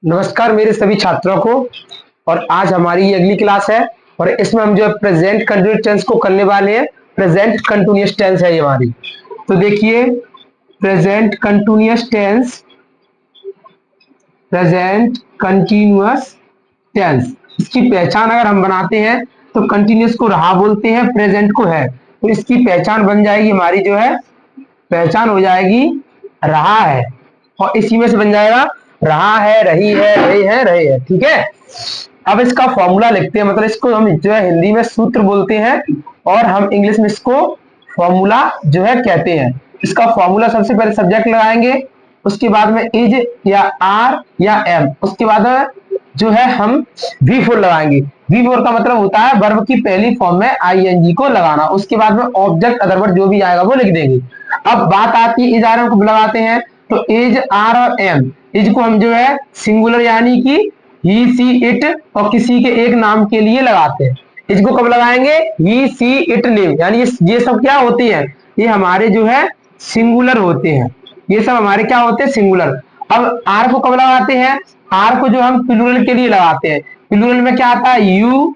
नमस्कार मेरे सभी छात्रों को। और आज हमारी ये अगली क्लास है और इसमें हम जो है प्रेजेंट कंटिन्यूस टेंस को करने वाले हैं। प्रेजेंट कंटिन्यूस टेंस है ये हमारी। तो देखिए, present continuous tense, present continuous tense, इसकी पहचान अगर हम बनाते हैं तो कंटिन्यूस को रहा बोलते हैं, प्रेजेंट को है। तो इसकी पहचान बन जाएगी हमारी, जो है पहचान हो जाएगी रहा है, और इसी में से बन जाएगा रहा है, रही है, रहे हैं, रहे हैं। ठीक है, अब इसका फॉर्मूला लिखते हैं, मतलब इसको हम जो है हिंदी में सूत्र बोलते हैं और हम इंग्लिश में इसको फॉर्मूला जो है कहते हैं। इसका फॉर्मूला सबसे पहले सब्जेक्ट लगाएंगे, उसके बाद में इज या आर या एम, उसके बाद में जो है हम V4 लगाएंगे। V4 का मतलब होता है वर्ब की पहली फॉर्म में ING को लगाना, उसके बाद में ऑब्जेक्ट अदर वर्ड जो भी आएगा वो लिख देंगे। अब बात आती है इज आर एम को लगाते हैं, तो इज आर और एम, इज को हम जो है सिंगुलर यानी कि ही सी इट और किसी के एक नाम के लिए लगाते हैं। इसको कब लगाएंगे? ही सी इट नेम, यानी ये सब क्या होती है, ये हमारे जो है सिंगुलर होते हैं। ये सब हमारे क्या होते हैं? सिंगुलर। अब आर को कब लगाते हैं? आर को जो हम प्लूरल के लिए लगाते हैं। प्लूरल में क्या आता है? यू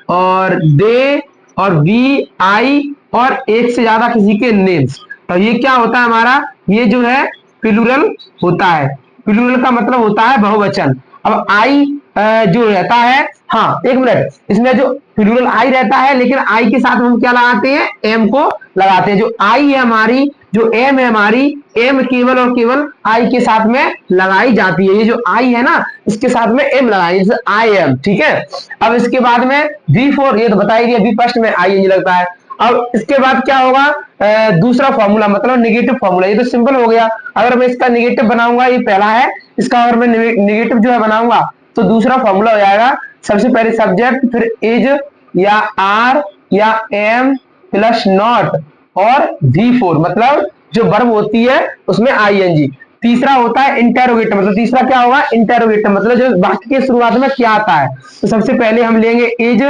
और दे और वी आई और एक से ज्यादा किसी के नेम्स। तो ये क्या होता है हमारा? ये जो है प्लूरल होता है। प्लूरल का मतलब होता है बहुवचन। अब आई जो रहता है, हाँ एक मिनट, इसमें जो प्लूरल आई रहता है, लेकिन आई के साथ हम क्या लगाते हैं? एम को लगाते हैं। जो आई है हमारी, जो एम है हमारी, एम केवल और केवल आई के साथ में लगाई जाती है। ये जो आई है ना, इसके साथ में एम लगाई, जैसे आई एम। ठीक है, अब इसके बाद में V4, ये तो बता ही दिया, V फर्स्ट में ING लगता है। अब इसके बाद क्या होगा? दूसरा फॉर्मूला, मतलब निगेटिव फॉर्मूला। ये तो सिंपल हो गया। अगर मैं इसका निगेटिव बनाऊंगा, ये पहला है, इसका अगर मैं निगेटिव जो है बनाऊंगा तो दूसरा फॉर्मूला हो जाएगा, सबसे पहले सब्जेक्ट, फिर इज या आर या एम प्लस नॉट और V4, मतलब जो वर्ब होती है उसमें ING। तीसरा होता है इंटेरोगेटिव, मतलब तीसरा क्या होगा? इंटेरोगेटिव, मतलब जो वाक्य के शुरुआत में क्या आता है। तो सबसे पहले हम लेंगे इज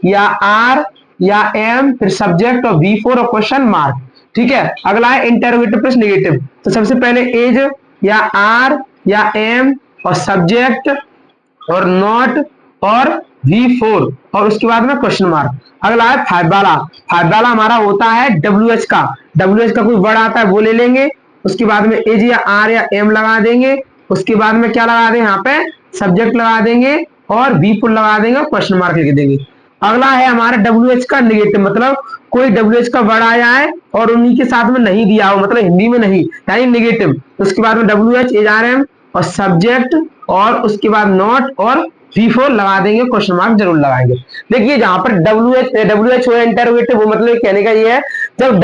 या आर या एम, फिर सब्जेक्ट और V4 और क्वेश्चन मार्क। ठीक है, अगला है इंटेरोगेटिव प्लस नेगेटिव। तो सबसे पहले इज या आर या एम और सब्जेक्ट और नॉट और V4 और उसके बाद में क्वेश्चन मार्क। अगला है फाइव वाला। फाइव वाला हमारा होता है WH का। WH का कोई वर्ड आता है वो ले लेंगे, उसके बाद में इज या आर या एम लगा देंगे, उसके बाद में क्या लगा देंगे? यहाँ पे सब्जेक्ट लगा देंगे और V4 लगा देंगे और क्वेश्चन मार्क लिख देंगे। अगला है हमारा WH का निगेटिव, मतलब कोई WH का वर्ड आया है और उन्हीं के साथ में नहीं दिया हो, मतलब हिंदी में नहीं, यानी निगेटिव। उसके बाद में WH इज आर एम और सब्जेक्ट और उसके बाद नॉट और V4 लगा देंगे, क्वेश्चन मार्क जरूर लगाएंगे। देखिए जहां पर WH हो इंटरोगेटिव हो, मतलब कहने का ये है, जब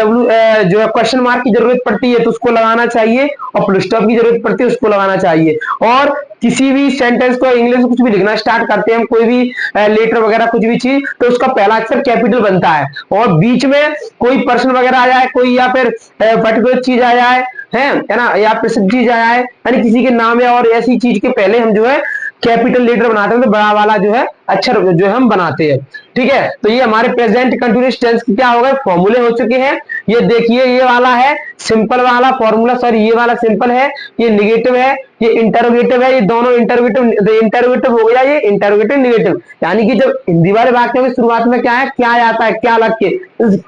जो है क्वेश्चन मार्क की जरूरत पड़ती है तो उसको लगाना चाहिए, और फुल स्टॉप की जरूरत पड़ती है उसको लगाना चाहिए। और किसी भी सेंटेंस को इंग्लिश में कुछ भी लिखना स्टार्ट करते हैं हम, कोई भी लेटर वगैरह कुछ भी चीज, तो उसका पहला अक्षर कैपिटल बनता है, और बीच में कोई पर्सन वगैरह आ जाए, कोई या फिर पर्टिकुलर चीज आ जाए, है ना, या प्रसिद्ध चीज आ जाए, यानी किसी के नाम या और ऐसी चीज के पहले हम जो है कैपिटल लेटर बनाते हैं, तो बड़ा वाला जो है अक्षर जो है हम बनाते हैं। ठीक है, तो ये हमारे प्रेजेंट कंटिन्यूअस टेंस के क्या हो गए? फॉर्मूले हो चुके हैं। ये देखिए, ये वाला है सिंपल वाला फॉर्मूला, सॉरी ये वाला सिंपल है, ये निगेटिव है, ये इंटरोगेटिव है, ये दोनों इंटरोगेटिव हो गया, ये इंटरोगेटिव निगेटिव। यानी कि जब हिंदी वाले वाक्यों की शुरुआत में क्या है, क्या आता है, क्या लग के,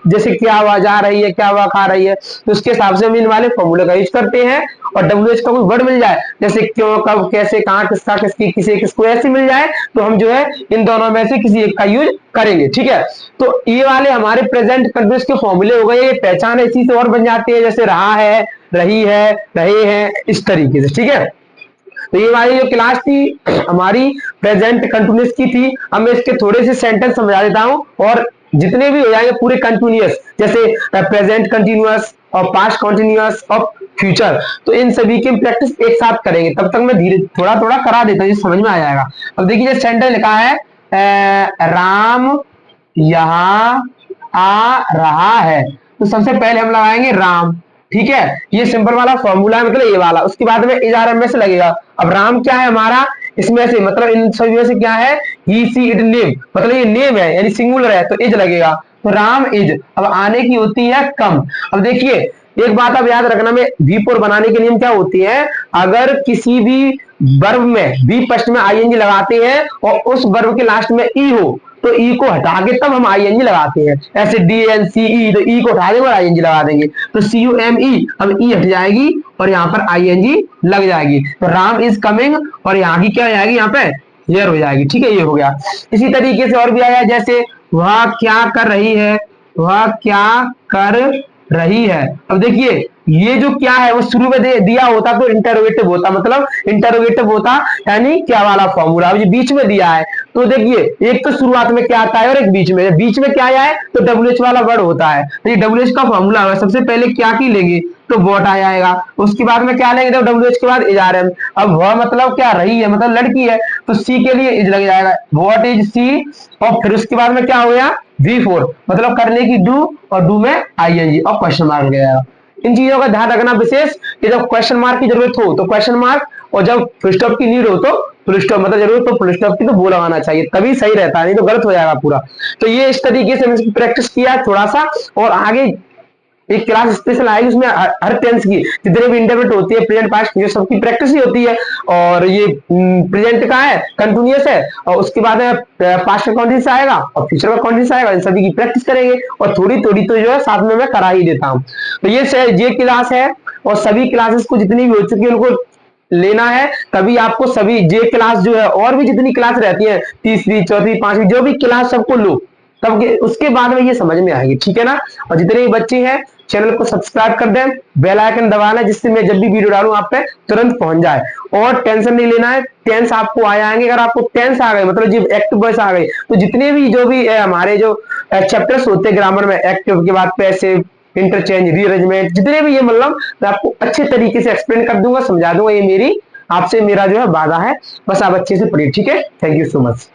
जैसे क्या हुआ जा रही है, क्या हुआ खा रही है, तो उसके हिसाब से हम इन वाले फॉर्मूले का यूज करते हैं। और WH का कोई वर्ड मिल जाए, जैसे क्यों, कब, कैसे, कहां, किसका, किसकी, किसे, किसको, ऐसे मिल जाए, तो हम जो है इन दोनों में से किसी एक का यूज करेंगे। ठीक है, तो ये वाले हमारे प्रेजेंट कंटिन्यूअस के फॉर्मूले हो गए। ये पहचान इसी से और बन जाती है, जैसे रहा है, रही है, रहे हैं, इस तरीके से। ठीक है, तो ये वाली जो क्लास थी हमारी प्रेजेंट कंटिन्यूअस की थी। अब मैं इसके थोड़े से सेंटेंस समझा देता हूं, और जितने भी हो जाएंगे पूरे कंटिन्यूअस, जैसे प्रेजेंट कंटिन्यूअस और पास्ट कंटिन्यूअस और फ्यूचर, तो इन सभी की प्रैक्टिस एक साथ करेंगे। तब तक मैं धीरे थोड़ा थोड़ा करा देता हूँ, समझ में आ जाएगा। अब देखिए, सेंटेंस लिखा है राम यहाँ आ रहा है, तो सबसे पहले हम लगाएंगे राम। ठीक है, ये सिंपल वाला फॉर्मूला है, मतलब ये वाला। उसके बाद में इज आर एम में से लगेगा। अब राम क्या है हमारा? इसमें से, मतलब इन सभी में से क्या है? ही सी इट नेम, मतलब ये नेम है यानी सिंगुलर है, तो इज लगेगा, तो राम इज। अब आने की होती है कम। अब देखिए एक बात अब याद रखना, में V4 बनाने के नियम क्या होती है, अगर किसी भी वर्ब में बी फर्स्ट में आईएनजी लगाते हैं और उस वर्ब के लास्ट में ई हो तो ई को हटा के तब हम आईएनजी लगाते हैं। ऐसे डी एन सी ई, तो ई को हटा देंगे और आईएनजी लगा देंगे, तो सी यू एम ई, अब ई हट जाएगी और यहाँ पर आईएनजी लग जाएगी। तो राम इज कमिंग और यहाँ की क्या हो जाएगी, यहाँ पे हियर हो जाएगी। ठीक है, ये हो गया। इसी तरीके से और भी आया, जैसे वह क्या कर रही है, वह क्या कर रही है। अब देखिए ये जो क्या है वो शुरू में दिया होता तो इंटरोगेटिव होता, मतलब इंटरोगेटिव होता यानी क्या वाला फॉर्मूला, अब ये बीच में दिया है तो देखिए एक तो शुरुआत में क्या आता है और एक बीच में क्या आया है तो डब्ल्यूएच वाला वर्ड होता है, तो ये डब्ल्यूएच का फॉर्मूला है। सबसे पहले क्या की लेंगे तो वॉट आ जाएगा, उसके बाद में क्या लेंगे तो डब्ल्यूएच के बाद इज आर एम। अब वह मतलब क्या रही है, मतलब लड़की है तो सी के लिए इज लग जाएगा, वॉट इज सी, और फिर उसके बाद में क्या हो गया V4, मतलब करने की डू और डू में आईएनजी और क्वेश्चन मार्क गया। इन चीजों का ध्यान रखना विशेष कि जब क्वेश्चन मार्क की जरूरत हो तो क्वेश्चन मार्क, और जब फुल स्टॉप की नीड हो तो फुल स्टॉप, मतलब जरूरत तो फुल स्टॉप की तो वो लगाना चाहिए, तभी सही रहता है, नहीं तो गलत हो जाएगा पूरा। तो ये इस तरीके से मैंने प्रैक्टिस किया थोड़ा सा, और आगे एक क्लास स्पेशल आएगी उसमें हर टेंस की जितने भी इंटरमीडिएट होती है, प्रेजेंट पास्ट फ्यूचर सबकी प्रैक्टिस ही होती है। और ये प्रेजेंट का है, कंटिन्यूअस है, और उसके बाद पास्ट का कॉन्टिन्यूअस आएगा और फ्यूचर का कॉन्टिन्यूअस आएगा, इन सभी की प्रैक्टिस करेंगे, और थोड़ी थोड़ी तो जो है साथ में मैं करा ही देता हूँ। तो ये क्लास है, और सभी क्लासेस को जितनी भी हो चुकी है उनको लेना है, तभी आपको सभी जे क्लास जो है और भी जितनी क्लास रहती है, तीसरी चौथी पांचवी जो भी क्लास सबको लो, तब उसके बाद में ये समझ में आएगी। ठीक है ना। और जितने भी बच्चे हैं चैनल को सब्सक्राइब कर दें, बेल आइकन दबाना, जिससे मैं जब भी वीडियो डालूं आप पे तुरंत पहुंच जाए। और टेंशन नहीं लेना है, टेंस आपको आ जाएंगे। अगर आपको टेंस आ गए, मतलब जब एक्टिव वॉइस आ गई, तो जितने भी जो भी हमारे जो चैप्टर्स होते हैं ग्रामर में, एक्टिव के बाद पैसिव, इंटरचेंज, रीअरेंजमेंट, जितने भी ये मतलब मैं आपको अच्छे तरीके से एक्सप्लेन कर दूंगा, समझा दूंगा। ये मेरी आपसे मेरा जो है वादा है, बस आप अच्छे से पढ़िए। ठीक है, थैंक यू सो मच।